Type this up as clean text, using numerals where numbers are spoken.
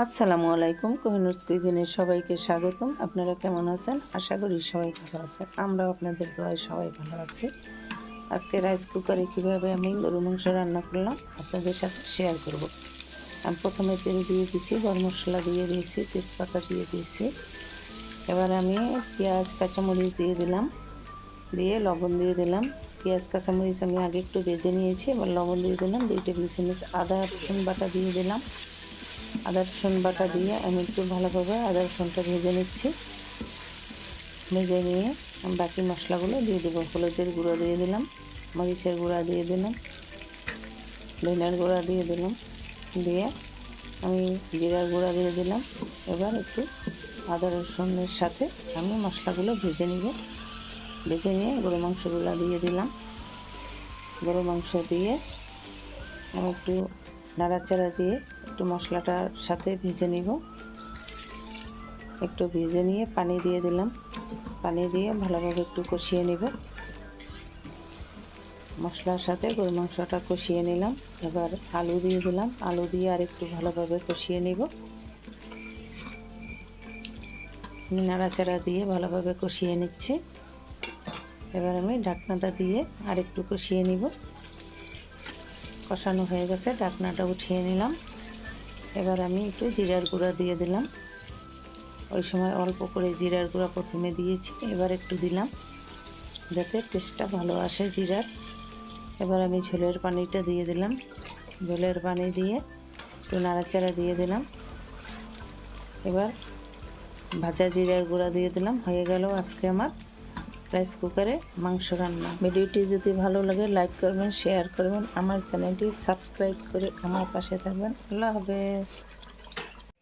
আসসালামু আলাইকুম, কোহিনুরস কুইজিনের সবাইকে স্বাগতম। আপনারা কেমন আছেন? আশা করি সবাই ভালো আছেন। আমরাও আপনাদের দোয়ায় সবাই ভালো আছি। আজকে রাইস কুকারে কিভাবে আমি গরু মাংস রান্না করলাম আপনাদের সাথে শেয়ার করব। আমি প্রথমে তেল দিয়ে দিয়েছি, গরম মশলা দিয়ে দিয়েছি, তেজপাতা দিয়ে দিয়েছি। এবার আমি পেঁয়াজ কাঁচামরিচ দিয়ে দিলাম, দিয়ে লবণ দিয়ে দিলাম। পেঁয়াজ কাঁচামরিচ আমি আগে একটু ভেজে নিয়েছি, এবার লবণ দিয়ে দিলাম। 2 টেবিল চামচ আদা রসুন বাটা দিয়ে দিলাম। আদা রসুন বাটা দিয়ে আমি একটু ভালোভাবে আদা রসুনটা ভেজে নিচ্ছি। ভেজে নিয়ে বাকি মশলাগুলো দিয়ে দেবো। হলুদের গুঁড়ো দিয়ে দিলাম, মরিচের গুঁড়া দিয়ে দিলাম, ধনিয়ার গুঁড়া দিয়ে দিলাম, দিয়ে আমি জিরার গুঁড়া দিয়ে দিলাম। এবার একটু আদা রসুনের সাথে আমি মশলাগুলো ভেজে নিব। ভেজে নিয়ে গরু মাংসগুলো দিয়ে দিলাম। গরু মাংস দিয়ে আমি একটু নাড়াচাড়া দিয়ে একটু মশলাটার সাথে ভেজে নিব। একটু ভেজে নিয়ে পানি দিয়ে দিলাম। পানি দিয়ে ভালোভাবে একটু কষিয়ে নিব। মশলার সাথে গরু মাংসটা কষিয়ে নিলাম। এবার আলু দিয়ে দিলাম। আলু দিয়ে আর একটু ভালোভাবে কষিয়ে নিব। নাড়াচাড়া দিয়ে ভালোভাবে কষিয়ে নিচ্ছি। এবার আমি ঢাকনাটা দিয়ে আর একটু কষিয়ে নিব। কষানো হয়ে গেছে, ঢাকনাটা উঠিয়ে নিলাম। এবার আমি একটু জিরার গুঁড়া দিয়ে দিলাম। ওই সময় অল্প করে জিরার গুঁড়া প্রথমে দিয়েছি, এবার একটু দিলাম যাতে টেস্টটা ভালো আসে জিরার। এবার আমি ঝোলের পানিটা দিয়ে দিলাম। ঝোলের পানি দিয়ে একটু নাড়াচাড়া দিয়ে দিলাম। এবার ভাজা জিরার গুঁড়া দিয়ে দিলাম। হয়ে গেল আজকে আমার রাইস কুকারে মাংস রান্না। ভিডিওটি যদি ভালো লাগে লাইক করবেন, শেয়ার করবেন, আমার চ্যানেলটি সাবস্ক্রাইব করে আমার পাশে থাকবেন। আল্লাহ হাফেজ।